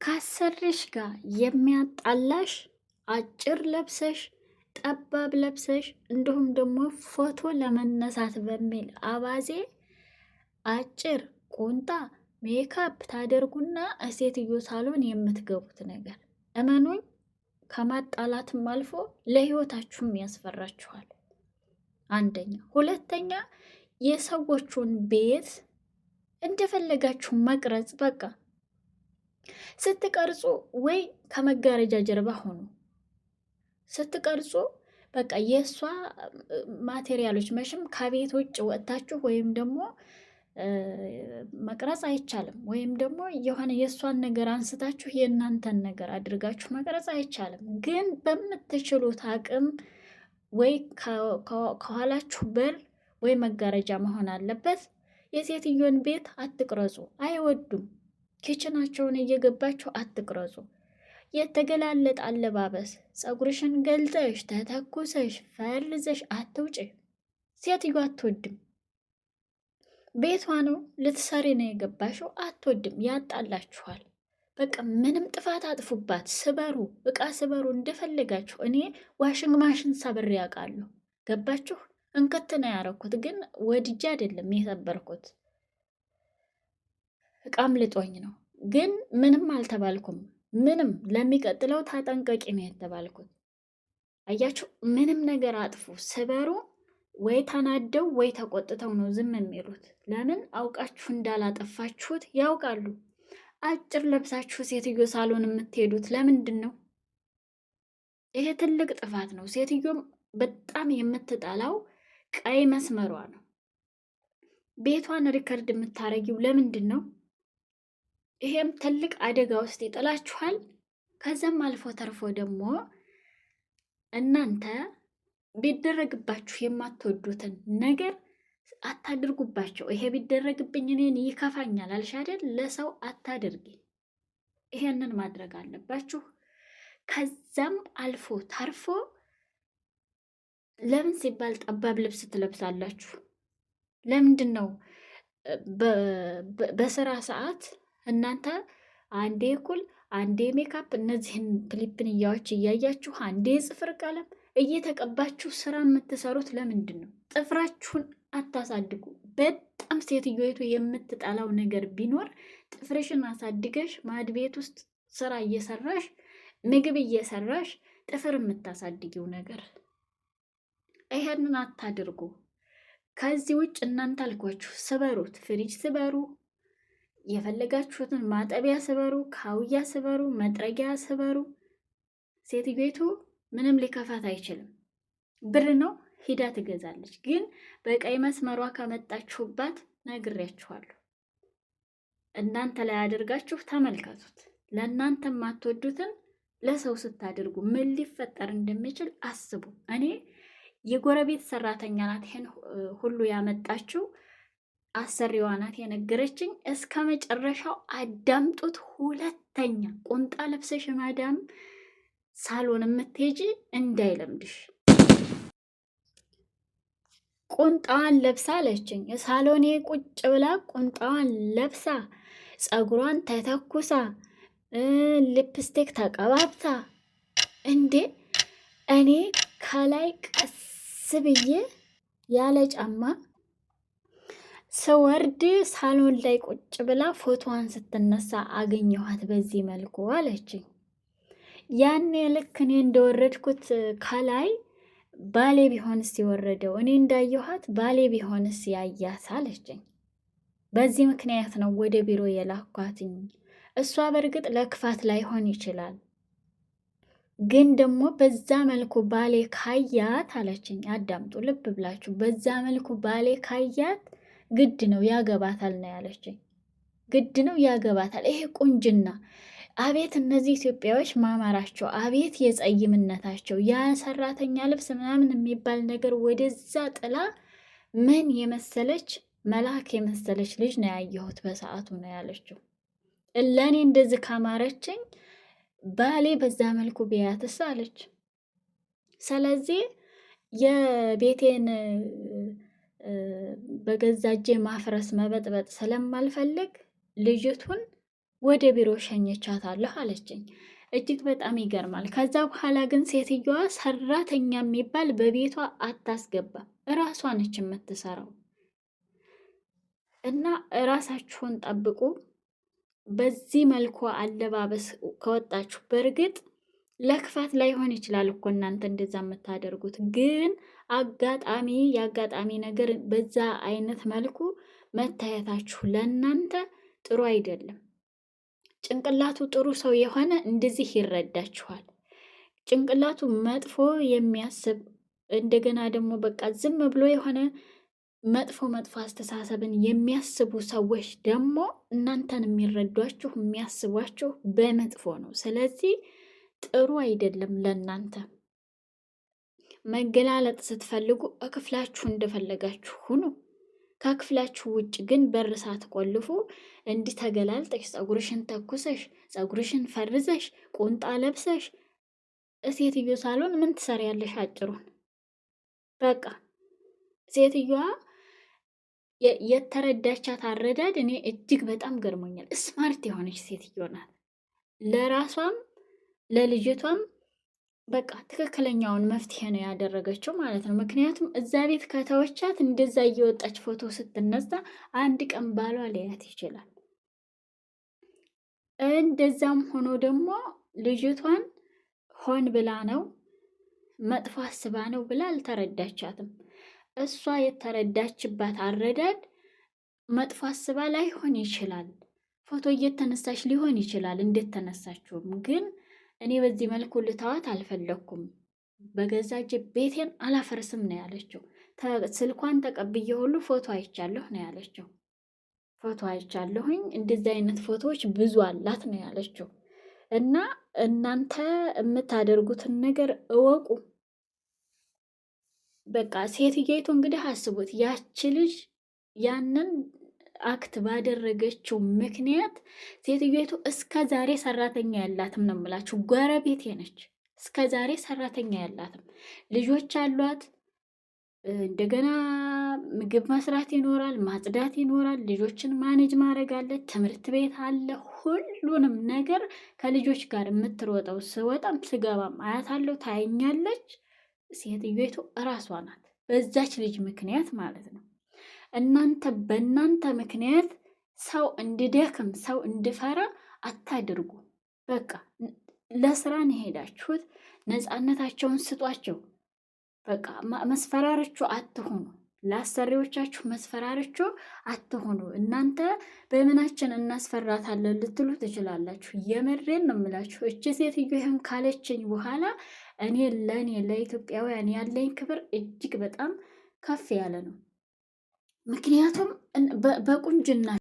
ካሰርሽ ጋር የሚያጣላሽ አጭር ለብሰሽ ጠባብ ለብሰሽ እንዲሁም ደግሞ ፎቶ ለመነሳት በሚል አባዜ አጭር ቁንጣ ሜካፕ ታደርጉና ሴትዮ ሳሎን የምትገቡት ነገር እመኑኝ፣ ከማጣላትም አልፎ ለህይወታችሁም ያስፈራችኋል። አንደኛ። ሁለተኛ የሰዎቹን ቤት እንደፈለጋችሁ መቅረጽ። በቃ ስትቀርጹ ወይ ከመጋረጃ ጀርባ ሆኑ። ስትቀርጹ በቃ የእሷ ማቴሪያሎች መቼም ከቤት ውጭ ወጥታችሁ ወይም ደግሞ መቅረጽ አይቻልም። ወይም ደግሞ የሆነ የእሷን ነገር አንስታችሁ የእናንተን ነገር አድርጋችሁ መቅረጽ አይቻልም። ግን በምትችሉት አቅም ወይ ከኋላችሁ በር ወይ መጋረጃ መሆን አለበት። የሴትዮን ቤት አትቅረጹ፣ አይወዱም። ኪችናቸውን እየገባችሁ አትቅረጹ። የተገላለጠ አለባበስ፣ ፀጉርሽን ገልጠሽ ተተኩሰሽ ፈርዘሽ አትውጭ። ሴትዮ አትወድም። ቤቷ ነው ልትሰሪ ነው የገባሽው፣ አትወድም። ያጣላችኋል። በቃ ምንም ጥፋት አጥፉባት፣ ስበሩ፣ እቃ ስበሩ እንደፈለጋችሁ። እኔ ዋሽንግ ማሽን ሰብሬ ያውቃለሁ። ገባችሁ? እንክት ነው ያረኩት፣ ግን ወድጄ አይደለም የሰበርኩት። እቃም ልጦኝ ነው፣ ግን ምንም አልተባልኩም። ምንም ለሚቀጥለው ታጠንቀቂ ነው የተባልኩት። አያችሁ፣ ምንም ነገር አጥፉ ስበሩ፣ ወይ ተናደው ወይ ተቆጥተው ነው ዝም የሚሉት። ለምን? አውቃችሁ እንዳላጠፋችሁት ያውቃሉ። አጭር ለብሳችሁ ሴትዮ ሳሎን የምትሄዱት ለምንድን ነው? ይሄ ትልቅ ጥፋት ነው። ሴትዮም በጣም የምትጠላው ቀይ መስመሯ ነው። ቤቷን ሪከርድ የምታረጊው ለምንድን ነው? ይሄም ትልቅ አደጋ ውስጥ ይጥላችኋል። ከዛም አልፎ ተርፎ ደግሞ እናንተ ቢደረግባችሁ የማትወዱትን ነገር አታድርጉባቸው። ይሄ ቢደረግብኝ እኔን ይከፋኛል አልሽ አይደል? ለሰው አታድርጊ። ይሄንን ማድረግ አለባችሁ። ከዛም አልፎ ተርፎ ለምን ሲባል ጠባብ ልብስ ትለብሳላችሁ? ለምንድን ነው በስራ ሰዓት እናንተ አንዴ ኩል አንዴ ሜካፕ እነዚህን ፕሊፕንያዎች እያያችሁ አንዴ ጽፍር ቀለም እየተቀባችሁ ስራ የምትሰሩት ለምንድን ነው? ጥፍራችሁን አታሳድጉ። በጣም ሴትዮይቱ የምትጠላው ነገር ቢኖር ጥፍርሽን አሳድገሽ ማድ ቤት ውስጥ ስራ እየሰራሽ ምግብ እየሰራሽ ጥፍር የምታሳድጊው ነገር፣ ይሄንን አታድርጉ። ከዚህ ውጭ እናንተ አልኳችሁ ስበሩት፣ ፍሪጅ ስበሩ፣ የፈለጋችሁትን ማጠቢያ ስበሩ፣ ካውያ ስበሩ፣ መጥረጊያ ስበሩ። ሴትዮይቱ ምንም ሊከፋት አይችልም። ብር ነው ሂዳ ትገዛለች። ግን በቀይ መስመሯ ከመጣችሁባት ነግሬያችኋለሁ። እናንተ ላይ አድርጋችሁ ተመልከቱት። ለእናንተ የማትወዱትን ለሰው ስታደርጉ ምን ሊፈጠር እንደሚችል አስቡ። እኔ የጎረቤት ሰራተኛ ናት ይሄን ሁሉ ያመጣችው፣ አሰሪዋ ናት የነገረችኝ። እስከ መጨረሻው አዳምጡት። ሁለተኛ ቁንጣ ለብሰሽ ማዳም ሳሎን የምትሄጂ እንዳይለምድሽ። ቁንጣዋን ለብሳ አለችኝ። ሳሎኔ ቁጭ ብላ ቁንጣዋን ለብሳ ፀጉሯን ተተኩሳ ሊፕስቲክ ተቀባብታ፣ እንዴ እኔ ከላይ ቀስ ብዬ ያለ ጫማ ስወርድ ሳሎን ላይ ቁጭ ብላ ፎቶዋን ስትነሳ አገኘኋት በዚህ መልኩ አለችኝ። ያኔ ልክ እኔ እንደወረድኩት ከላይ ባሌ ቢሆንስ የወረደው እኔ እንዳየኋት ባሌ ቢሆንስ ያያት አለችኝ። በዚህ ምክንያት ነው ወደ ቢሮ የላኳትኝ። እሷ በእርግጥ ለክፋት ላይሆን ይችላል፣ ግን ደግሞ በዛ መልኩ ባሌ ካያት አለችኝ። አዳምጡ ልብ ብላችሁ። በዛ መልኩ ባሌ ካያት ግድ ነው ያገባታል ነው ያለችኝ። ግድ ነው ያገባታል። ይሄ ቁንጅና! አቤት እነዚህ ኢትዮጵያዎች ማማራቸው! አቤት የጸይምነታቸው! ያ ሰራተኛ ልብስ ምናምን የሚባል ነገር ወደዛ ጥላ ምን የመሰለች መልአክ የመሰለች ልጅ ነው ያየሁት በሰዓቱ ነው ያለችው። ለእኔ እንደዚህ ካማረችኝ ባሌ በዛ መልኩ ቢያትስ አለች። ስለዚህ የቤቴን በገዛ እጄ ማፍረስ መበጥበጥ ስለማልፈልግ ልጅቱን ወደ ቢሮ ሸኘቻታለሁ አለችኝ። እጅግ በጣም ይገርማል። ከዛ በኋላ ግን ሴትዮዋ ሰራተኛ የሚባል በቤቷ አታስገባም፣ እራሷ ነች የምትሰራው። እና እራሳችሁን ጠብቁ። በዚህ መልኩ አለባበስ ከወጣችሁ በእርግጥ ለክፋት ላይሆን ይችላል እኮ እናንተ እንደዛ የምታደርጉት፣ ግን የአጋጣሚ ነገር በዛ አይነት መልኩ መታየታችሁ ለእናንተ ጥሩ አይደለም። ጭንቅላቱ ጥሩ ሰው የሆነ እንደዚህ ይረዳችኋል። ጭንቅላቱ መጥፎ የሚያስብ እንደገና ደግሞ በቃ ዝም ብሎ የሆነ መጥፎ አስተሳሰብን የሚያስቡ ሰዎች ደግሞ እናንተን የሚረዷችሁ የሚያስቧችሁ በመጥፎ ነው። ስለዚህ ጥሩ አይደለም ለእናንተ። መገላለጥ ስትፈልጉ እክፍላችሁ እንደፈለጋችሁ ሁኑ። ከክፍላችሁ ውጭ ግን በር ሳትቆልፉ እንዲህ ተገላልጠሽ ፀጉርሽን ተኩሰሽ ፀጉርሽን ፈርዘሽ ቁንጣ ለብሰሽ ሴትዮ ሳሎን ምን ትሰሪያለሽ? አጭሩን በቃ ሴትዮዋ የተረዳቻት አረዳድ እኔ እጅግ በጣም ገርሞኛል። ስማርት የሆነች ሴትዮ ናት። ለራሷም ለልጅቷም በቃ ትክክለኛውን መፍትሄ ነው ያደረገችው ማለት ነው። ምክንያቱም እዛ ቤት ከተወቻት እንደዛ እየወጣች ፎቶ ስትነሳ አንድ ቀን ባሏ ሊያት ይችላል። እንደዛም ሆኖ ደግሞ ልጅቷን ሆን ብላ ነው መጥፎ አስባ ነው ብላ አልተረዳቻትም። እሷ የተረዳችባት አረዳድ መጥፎ አስባ ላይሆን ይችላል፣ ፎቶ እየተነሳች ሊሆን ይችላል። እንዴት ተነሳችሁም ግን እኔ በዚህ መልኩ ልተዋት አልፈለግኩም። በገዛ እጄ ቤቴን አላፈርስም ነው ያለችው። ስልኳን ተቀብዬ ሁሉ ፎቶ አይቻለሁ ነው ያለችው። ፎቶ አይቻለሁኝ፣ እንደዚህ አይነት ፎቶዎች ብዙ አላት ነው ያለችው። እና እናንተ የምታደርጉትን ነገር እወቁ። በቃ ሴትየይቱ እንግዲህ አስቡት፣ ያቺ ልጅ ያንን አክት ባደረገችው ምክንያት ሴትዮቱ እስከ ዛሬ ሰራተኛ ያላትም ነው የምላችሁ። ጎረቤቴ ነች። እስከ ዛሬ ሰራተኛ ያላትም ልጆች አሏት። እንደገና ምግብ መስራት ይኖራል፣ ማጽዳት ይኖራል፣ ልጆችን ማኔጅ ማድረግ አለ፣ ትምህርት ቤት አለ። ሁሉንም ነገር ከልጆች ጋር የምትሮጠው ስወጣም ስገባም አያታለሁ፣ ታየኛለች። ሴትዮቱ እራሷ ናት፣ በዛች ልጅ ምክንያት ማለት ነው። እናንተ በእናንተ ምክንያት ሰው እንዲደክም ሰው እንዲፈራ አታድርጉ። በቃ ለስራ ነው የሄዳችሁት፣ ነፃነታቸውን ስጧቸው። በቃ መስፈራረቹ አትሆኑ፣ ለአሰሪዎቻችሁ መስፈራረቹ አትሆኑ። እናንተ በምናችን እናስፈራታለን ልትሉ ትችላላችሁ። የምሬን ነው የምላችሁ። እች ሴትዮ ይህን ካለችኝ በኋላ እኔ ለኢትዮጵያውያን ያለኝ ክብር እጅግ በጣም ከፍ ያለ ነው። ምክንያቱም በቁንጅና